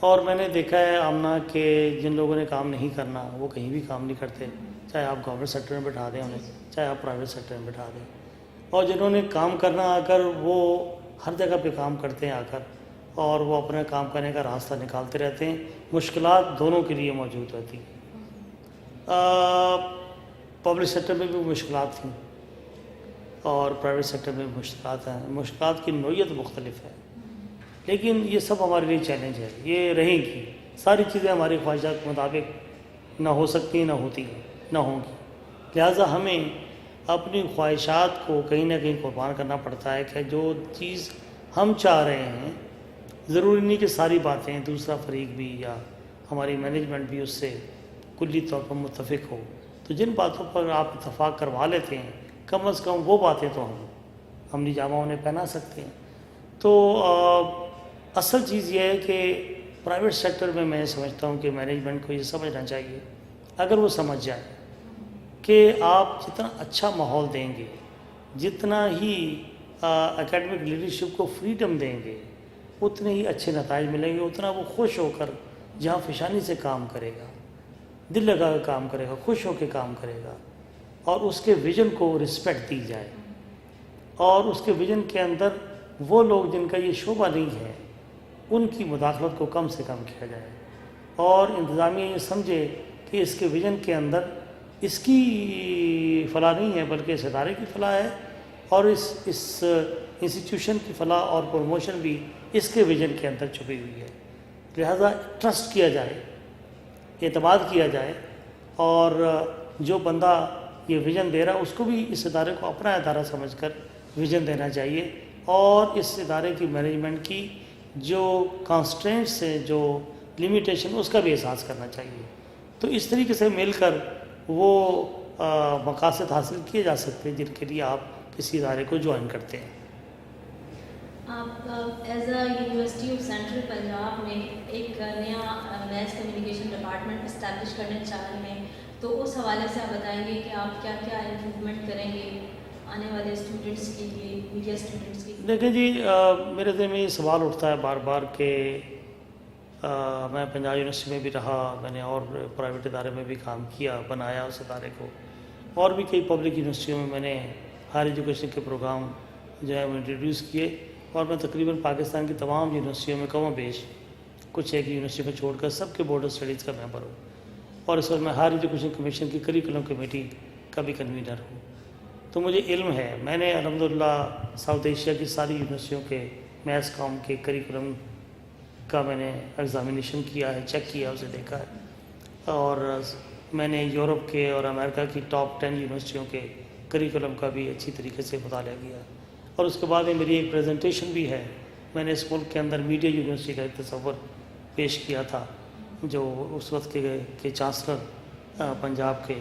اور میں نے دیکھا ہے آمنہ کہ جن لوگوں نے کام نہیں کرنا وہ کہیں بھی کام نہیں کرتے، چاہے آپ گورنمنٹ سیکٹر میں بٹھا دیں انہیں، چاہے آپ پرائیویٹ سیکٹر میں بٹھا دیں، اور جنہوں نے کام کرنا آ کر وہ ہر جگہ پہ کام کرتے ہیں آ کر، اور وہ اپنا کام کرنے کا راستہ نکالتے رہتے ہیں، مشکلات دونوں کے لیے موجود رہتی ہیں۔ پبلک سیکٹر میں بھی مشکلات تھیں اور پرائیویٹ سیکٹر میں بھی مشکلات ہیں، مشکلات کی نوعیت مختلف ہے، لیکن یہ سب ہمارے لیے چیلنج ہے، یہ رہیں گی، ساری چیزیں ہماری خواہشات کے مطابق نہ ہو سکتی نہ ہوتی ہیں نہ ہوں گی، لہٰذا ہمیں اپنی خواہشات کو کہیں نہ کہیں قربان کرنا پڑتا ہے کہ جو چیز ہم چاہ رہے ہیں، ضروری نہیں کہ ساری باتیں دوسرا فریق بھی یا ہماری مینجمنٹ بھی اس سے کلی طور پر متفق ہو، تو جن باتوں پر آپ اتفاق کروا لیتے ہیں کم از کم وہ باتیں تو ہم عملی جامہ انہیں پہنا سکتے ہیں۔ تو اصل چیز یہ ہے کہ پرائیویٹ سیکٹر میں میں سمجھتا ہوں کہ مینجمنٹ کو یہ سمجھنا چاہیے، اگر وہ سمجھ جائے کہ آپ جتنا اچھا ماحول دیں گے، جتنا ہی اکیڈمک لیڈرشپ کو فریڈم دیں گے، اتنے ہی اچھے نتائج ملیں گے، اتنا وہ خوش ہو کر جہاں فشانی سے کام کرے گا، دل لگا کر کام کرے گا، خوش ہو کے کام کرے گا، اور اس کے ویژن کو رسپیکٹ دی جائے، اور اس کے ویژن کے اندر وہ لوگ جن کا یہ شعبہ نہیں ہے ان کی مداخلت کو کم سے کم کیا جائے، اور انتظامیہ یہ سمجھے کہ اس کے ویژن کے اندر اس کی فلاح نہیں ہے بلکہ اس ادارے کی فلاح ہے، اور اس انسٹیٹیوشن کی فلاح اور پروموشن بھی اس کے ویژن کے اندر چھپی ہوئی ہے، لہذا ٹرسٹ کیا جائے، اعتماد کیا جائے، اور جو بندہ یہ ویژن دے رہا اس کو بھی اس ادارے کو اپنا ادارہ سمجھ کر ویژن دینا چاہیے، اور اس ادارے کی مینجمنٹ کی جو کانسٹرینٹس ہیں، جو لمیٹیشن، اس کا بھی احساس کرنا چاہیے۔ تو اس طریقے سے مل کر وہ مقاصد حاصل کیے جا سکتے ہیں جن کے لیے آپ کسی ادارے کو جوائن کرتے ہیں۔ آپ as a university of central Punjab میں ایک نیا میس کمیونیکیشن ڈپارٹمنٹ اسٹیبلش کرنے چاہ رہے ہیں، تو اس حوالے سے آپ بتائیں گے کہ آپ کیا کیا امپروومنٹ کریں گے آنے والے اسٹوڈنٹس کے لیے، میڈیا اسٹوڈنٹس کے لیے؟ دیکھیں جی، میرے ذہن میں یہ سوال اٹھتا ہے بار بار کہ میں پنجاب یونیورسٹی میں بھی رہا، میں نے اور پرائیویٹ ادارے میں بھی کام کیا، بنایا اس ادارے کو، اور بھی کئی پبلک یونیورسٹیوں میں میں نے ہائر ایجوکیشن کے پروگرام جو ہے وہ انٹروڈیوس کیے، اور میں تقریباً پاکستان کی تمام یونیورسٹیوں میں کم و بیش کچھ ایک یونیورسٹی کو چھوڑ کر سب کے بورڈ آف اسٹڈیز کا ممبر ہوں، اور اس وقت میں ہائر ایجوکیشن کمیشن کی کریکولم کمیٹی کا بھی کنوینر ہوں۔ تو مجھے علم ہے، میں نے الحمدللہ ساؤتھ ایشیا کی ساری یونیورسٹیوں کے میس کام کے کریکولم کا میں نے ایگزامینیشن کیا ہے، چیک کیا، اسے دیکھا ہے، اور میں نے یورپ کے اور امریکہ کی ٹاپ 10 یونیورسٹیوں کے کریکولم کا بھی اچھی طریقے سے مطالعہ کیا، اور اس کے بعد میں میری ایک پریزنٹیشن بھی ہے، میں نے اس ملک کے اندر میڈیا یونیورسٹی کا ایک تصور پیش کیا تھا، جو اس وقت کے چانسلر پنجاب کے،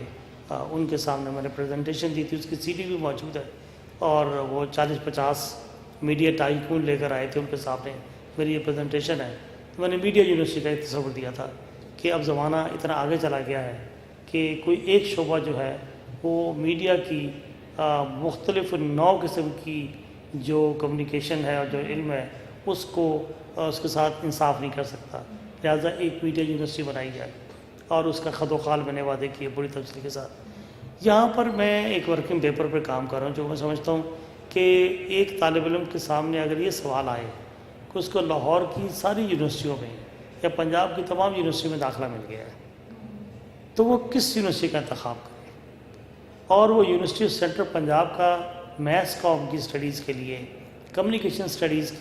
ان کے سامنے میں نے پریزنٹیشن دی تھی، اس کی سی ڈی بھی موجود ہے، اور وہ 40-50 میڈیا ٹائکون لے کر آئے تھے، ان کے سامنے میری یہ پریزنٹیشن ہے۔ تو میں نے میڈیا یونیورسٹی کا ایک تصور دیا تھا کہ اب زمانہ اتنا آگے چلا گیا ہے کہ کوئی ایک شعبہ جو ہے وہ میڈیا کی مختلف نو قسم کی جو کمیونیکیشن ہے اور جو علم ہے اس کو اس کے ساتھ انصاف نہیں کر سکتا، لہٰذا ایک میڈیا یونیورسٹی بنائی جائے، اور اس کا خد و خال میں نے وعدے کیے بڑی تفصیل کے ساتھ۔ یہاں پر میں ایک ورکنگ پیپر پہ کام کر رہا ہوں، جو میں سمجھتا ہوں کہ ایک طالب علم کے سامنے اگر یہ سوال آئے کہ اس کو لاہور کی ساری یونیورسٹیوں میں یا پنجاب کی تمام یونیورسٹیوں میں داخلہ مل گیا ہے، تو وہ کس یونیورسٹی کا انتخاب کرے، اور وہ یونیورسٹی آف سینٹرل پنجاب کا میس کام کی اسٹڈیز کے لیے، کمیونیکیشن اسٹڈیز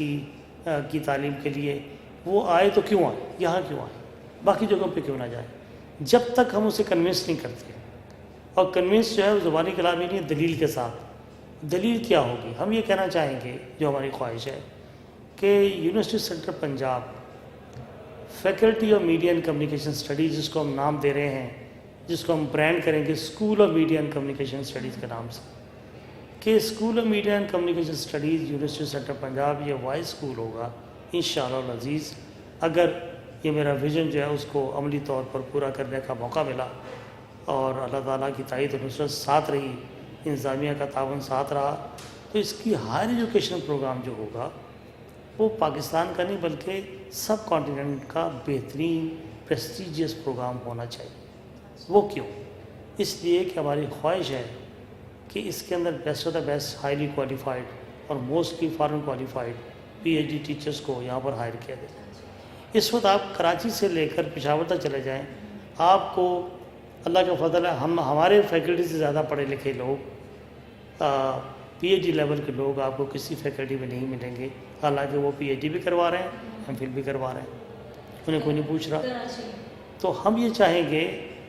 کی تعلیم کے لیے وہ آئے تو کیوں آئے، یہاں کیوں آئے، باقی جگہوں پہ کیوں نہ جائے، جب تک ہم اسے کنونس نہیں کرتے، اور کنونس جو ہے وہ زبانی کلامی نہیں، دلیل کے ساتھ۔ دلیل کیا ہوگی؟ ہم یہ کہنا چاہیں گے، جو ہماری خواہش ہے، کہ university centre Punjab faculty of media and communication studies, جس کو ہم نام دے رہے ہیں، جس کو ہم برانڈ کریں گے school of media and communication studies کے نام سے، کہ school of media and communication studies university centre Punjab یہ وائس اسکول ہوگا انشاءاللہ العزیز، اگر یہ میرا ویژن جو ہے اس کو عملی طور پر پورا کرنے کا موقع ملا، اور اللہ تعالیٰ کی تائید و نصرت ساتھ رہی، انتظامیہ کا تعاون ساتھ رہا، تو اس کی ہائر ایجوکیشن پروگرام جو ہوگا وہ پاکستان کا نہیں بلکہ سب کانٹیننٹ کا بہترین پریسٹیجیس پروگرام ہونا چاہیے۔ وہ کیوں؟ اس لیے کہ ہماری خواہش ہے کہ اس کے اندر best of the best highly qualified اور mostly foreign qualified P H D teachers کو یہاں پر ہائر کیا جائے۔ اس وقت آپ کراچی سے لے کر پشاور تک چلے جائیں، آپ کو اللہ کا فضل ہے ہمارے فیکلٹی سے زیادہ پڑھے لکھے لوگ پی ایچ ڈی لیول کے لوگ آپ کو کسی فیکلٹی میں نہیں ملیں گے، حالانکہ وہ پی ایچ ڈی بھی کروا رہے ہیں، ایم فل بھی کروا رہے ہیں، انہیں کوئی نہیں پوچھ رہا۔ تو ہم یہ چاہیں گے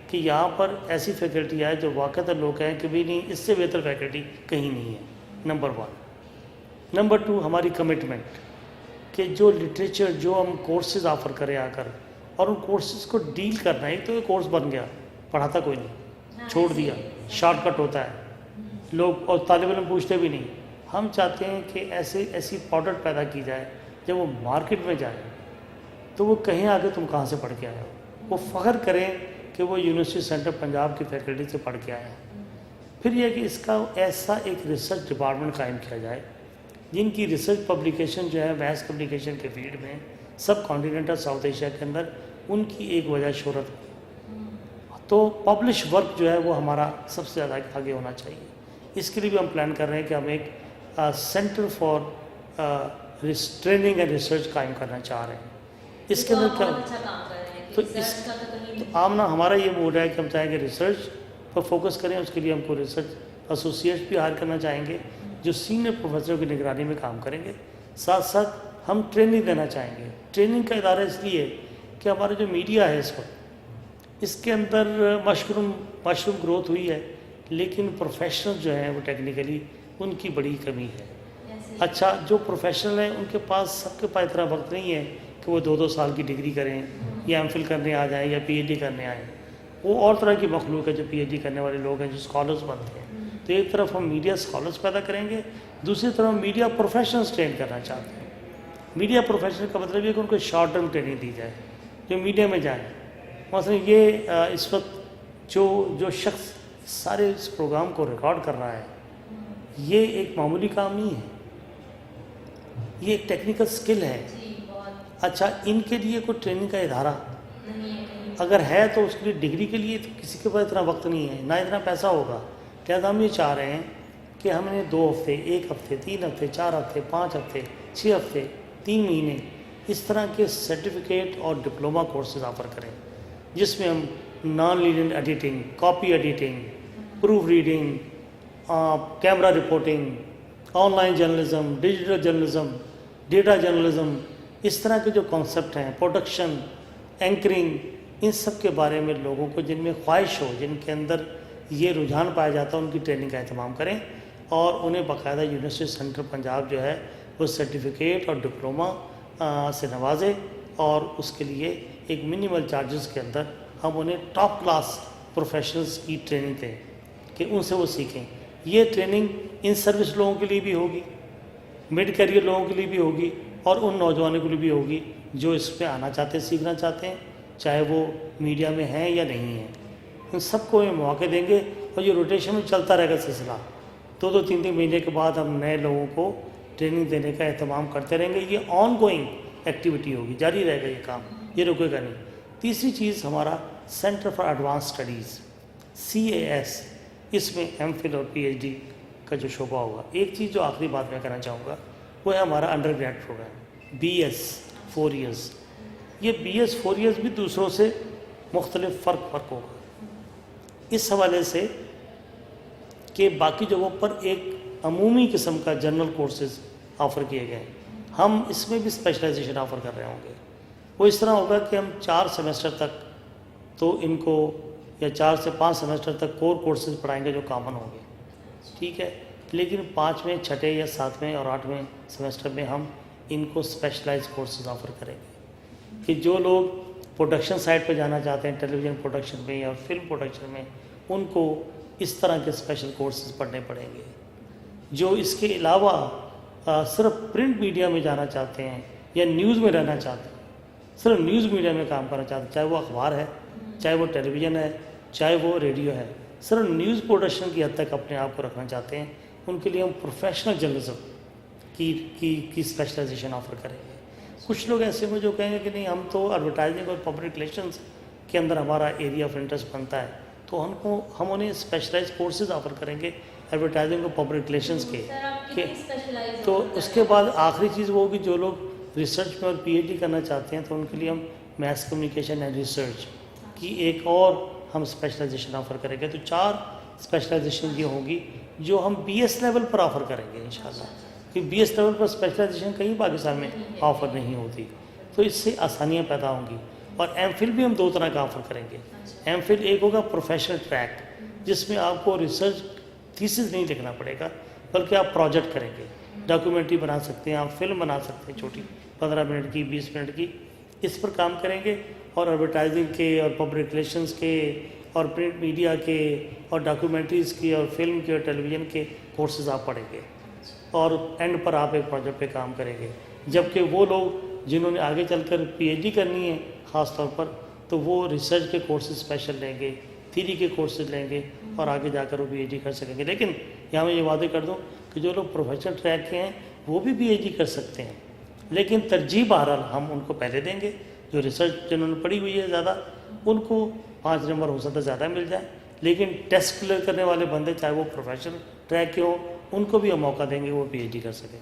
کہ یہاں پر ایسی فیکلٹی آئے جو واقعتاً لوگ کہیں کہ بھی نہیں، اس سے بہتر فیکلٹی کہیں نہیں ہے، نمبر 1۔ نمبر 2، ہماری کمٹمنٹ کہ جو لٹریچر جو ہم کورسز آفر کریں آ کر، اور ان کورسز کو ڈیل کرنا ہی تو یہ کورس بن گیا، پڑھاتا کوئی نہیں، چھوڑ دیا، شارٹ کٹ ہوتا ہے لوگ، اور طالب علم پوچھتے بھی نہیں۔ ہم چاہتے ہیں کہ ایسی پروڈکٹ پیدا کی جائے جب وہ مارکیٹ میں جائے تو وہ کہیں آگے تم کہاں سے پڑھ کے آئے ہو، وہ فخر کریں کہ وہ یونیورسٹی سینٹر پنجاب کی فیکلٹی سے پڑھ کے آئے ہیں۔ پھر یہ کہ اس کا ایسا ایک ریسرچ ڈپارٹمنٹ قائم کیا جائے جن کی ریسرچ پبلیکیشن جو ہے میس کمیونیکیشن کے فیلڈ میں سب کانٹیننٹ اور ساؤتھ ایشیا کے اندر ان کی ایک وجہ شہرت ہو، تو پبلش ورک جو ہے وہ ہمارا سب سے زیادہ آگے ہونا چاہیے۔ اس کے لیے بھی ہم پلان کر رہے ہیں کہ ہم ایک centre for training and research قائم کرنا چاہ رہے ہیں۔ اس کے اندر کیا تو اس آمنا ہمارا یہ موڈ ہے کہ ہم چاہیں گے ریسرچ پر فوکس کریں، اس کے لیے ہم کو ریسرچ ایسوسیٹس بھی ہائر کرنا چاہیں گے جو سینئر پروفیسروں کی نگرانی میں کام کریں گے۔ ساتھ ساتھ ہم ٹریننگ دینا چاہیں گے۔ ٹریننگ کا ادارہ اس لیے کہ ہمارا جو میڈیا ہے اس وقت، اس کے اندر مشروم گروتھ ہوئی ہے، لیکن پروفیشنل جو ہیں وہ ٹیکنیکلی ان کی بڑی کمی ہے۔ اچھا، جو پروفیشنل ہیں ان کے پاس سب کے پاس اتنا وقت نہیں ہے کہ وہ 2 سال کی ڈگری کریں یا ایم فل کرنے آ جائیں یا پی ایچ ڈی کرنے آئیں۔ وہ اور طرح کی مخلوق ہے جو پی ایچ ڈی کرنے والے لوگ ہیں، جو اسکالرس بنتے ہیں۔ تو ایک طرف ہم میڈیا اسکالرس پیدا کریں گے، دوسری طرف ہم میڈیا پروفیشنلس ٹرین کرنا چاہتے ہیں۔ میڈیا پروفیشنل کا مطلب یہ کہ ان کو شارٹ ٹرم ٹریننگ دی جائے جو میڈیا میں جائیں۔ مثلا یہ اس وقت جو شخص سارے اس پروگرام کو ریکارڈ کر رہا ہے، یہ ایک معمولی کام نہیں ہے، یہ ایک ٹیکنیکل سکل ہے۔ اچھا، ان کے لیے کوئی ٹریننگ کا ادارہ اگر ہے تو اس کے لیے ڈگری کے لیے تو کسی کے پاس اتنا وقت نہیں ہے، نہ اتنا پیسہ ہوگا۔ لہٰذا ہم یہ چاہ رہے ہیں کہ ہم نے 2 ہفتے، 1 ہفتے، 3 ہفتے، 4 ہفتے، 5 ہفتے، 6 ہفتے، 3 مہینے اس طرح کے سرٹیفکیٹ اور ڈپلومہ کورسز آفر کریں، جس میں ہم non linear editing, copy editing, proof reading, camera reporting, online journalism, digital journalism, data journalism, اس طرح کے جو کانسیپٹ ہیں، پروڈکشن، اینکرنگ، ان سب کے بارے میں لوگوں کو جن میں خواہش ہو، جن کے اندر یہ رجحان پایا جاتا ہے، ان کی ٹریننگ کا اہتمام کریں اور انہیں باقاعدہ یونیورسٹی سینٹر پنجاب جو ہے وہ سرٹیفکیٹ اور ڈپلومہ سے نوازے، اور اس کے لیے ایک منیمل چارجز کے اندر ہم انہیں ٹاپ کلاس پروفیشنلز کی ٹریننگ دیں کہ ان سے وہ سیکھیں۔ یہ ٹریننگ ان سروس لوگوں کے لیے بھی ہوگی، مڈ کیریئر لوگوں کے لیے بھی ہوگی، اور ان نوجوانوں کے لیے بھی ہوگی جو اس پہ آنا چاہتے ہیں، سیکھنا چاہتے ہیں، چاہے وہ میڈیا میں ہیں یا نہیں ہیں۔ ان سب کو یہ مواقع دیں گے، اور یہ روٹیشن میں چلتا رہے گا سلسلہ۔ 2 3 مہینے کے بعد ہم نئے لوگوں کو ٹریننگ دینے کا اہتمام کرتے رہیں گے۔ یہ آن گوئنگ ایکٹیویٹی ہوگی، جاری رہے گا یہ کام، یہ رکے گا نہیں۔ تیسری چیز ہمارا centre for advance studies CAS، اس میں ایم فل اور پی ایچ ڈی کا جو شعبہ ہوگا۔ ایک چیز جو آخری بات میں کہنا چاہوں گا وہ ہے ہمارا under grade program BS 4 years. یہ BS 4 ایئرس بھی دوسروں سے مختلف فرق ہوگا اس حوالے سے کہ باقی جگہوں پر ایک عمومی قسم کا جنرل کورسز آفر کیے گئے ہیں، ہم اس میں بھی اسپیشلائزیشن آفر کر رہے ہوں گے۔ وہ اس طرح ہوگا کہ ہم 4 سیمسٹر تک تو ان کو، یا 4 سے 5 سیمسٹر تک کور کورسز پڑھائیں گے جو کامن ہوں گے، ٹھیک ہے، لیکن 5ویں، 6 یا 7ویں اور 8ویں سیمسٹر میں ہم ان کو اسپیشلائز کورسز آفر کریں گے کہ جو لوگ پروڈکشن سائٹ پہ جانا چاہتے ہیں، ٹیلی ویژن پروڈکشن میں یا فلم پروڈکشن میں، ان کو اس طرح کے اسپیشل کورسز پڑھنے پڑیں گے۔ جو اس کے علاوہ صرف پرنٹ میڈیا میں جانا چاہتے ہیں یا نیوز میں رہنا چاہتے ہیں، صرف نیوز میڈیا میں کام کرنا چاہتے ہیں، چاہے وہ اخبار ہے، چاہے وہ ٹیلی ویژن ہے، چاہے وہ ریڈیو ہے، صرف نیوز پروڈکشن کی حد تک اپنے آپ کو رکھنا چاہتے ہیں، ان کے لیے ہم پروفیشنل جرنلزم کی اسپیشلائزیشن آفر کریں گے. کچھ لوگ ایسے میں جو کہیں گے کہ نہیں ہم تو ایڈورٹائزنگ اور پبلک ریلیشنس کے اندر ہمارا ایریا آف انٹرسٹ بنتا ہے, تو ہم انہیں اسپیشلائز کورسز آفر کریں گے ایڈورٹائزنگ اور پبلک ریلیشنس کے. سر آپ کتنی اسپیشلائز تو اس کے بعد آخری چیز وہ ہوگی جو لوگ ریسرچ میں اور پی ایچ ڈی کرنا چاہتے ہیں تو ان کے لیے ہم میس کمیونیکیشن اینڈ ریسرچ کی ایک اور ہم اسپیشلائزیشن آفر کریں گے. تو 4 اسپیشلائزیشن یہ ہوں گی جو ہم بی ایس لیول پر آفر کریں گے انشاءاللہ, کیونکہ بی ایس لیول پر اسپیشلائزیشن کہیں پاکستان میں آفر نہیں ہوتی, تو اس سے آسانیاں پیدا ہوں گی. اور ایم فل بھی ہم 2 طرح کا آفر کریں گے. ایم فل ایک ہوگا پروفیشنل ٹریک جس میں آپ کو ریسرچ تھیسس نہیں لکھنا پڑے گا بلکہ آپ پروجیکٹ کریں گے, ڈاکیومنٹری بنا سکتے ہیں, آپ فلم بنا سکتے ہیں چھوٹی 15 منٹ کی 20 منٹ کی, اس پر کام کریں گے. اور ایڈورٹائزنگ کے اور پبلک ریلیشنس کے اور پرنٹ میڈیا کے اور ڈاکیومنٹریز کے اور فلم کے اور ٹیلی ویژن کے کورسز آپ پڑھیں گے, اور اینڈ پر آپ ایک پروجیکٹ پہ کام کریں گے. جبکہ وہ لوگ جنہوں نے آگے چل کر پی ایچ ڈی کرنی ہے خاص طور پر, تو وہ ریسرچ کے کورسز اسپیشل لیں گے, تھیری کے کورسز لیں گے اور آگے جا کر وہ پی ایچ ڈی کر سکیں گے. لیکن یہاں میں یہ وعدے کر دوں کہ جو لوگ پروفیشنل ٹریک کے ہیں وہ بھی پی ایچ ڈی کر سکتے ہیں, لیکن ترجیح بہرحال ہم ان کو پہلے دیں گے. جو ریسرچ جنہوں نے پڑھی ہوئی ہے زیادہ ان کو 5 نمبر ہو سکتا ہے زیادہ مل جائے, لیکن ٹیسٹ کلیئر کرنے والے بندے چاہے وہ پروفیشنل ٹریک کے ہوں ان کو بھی ہم موقع دیں گے وہ پی ایچ ڈی کر سکیں.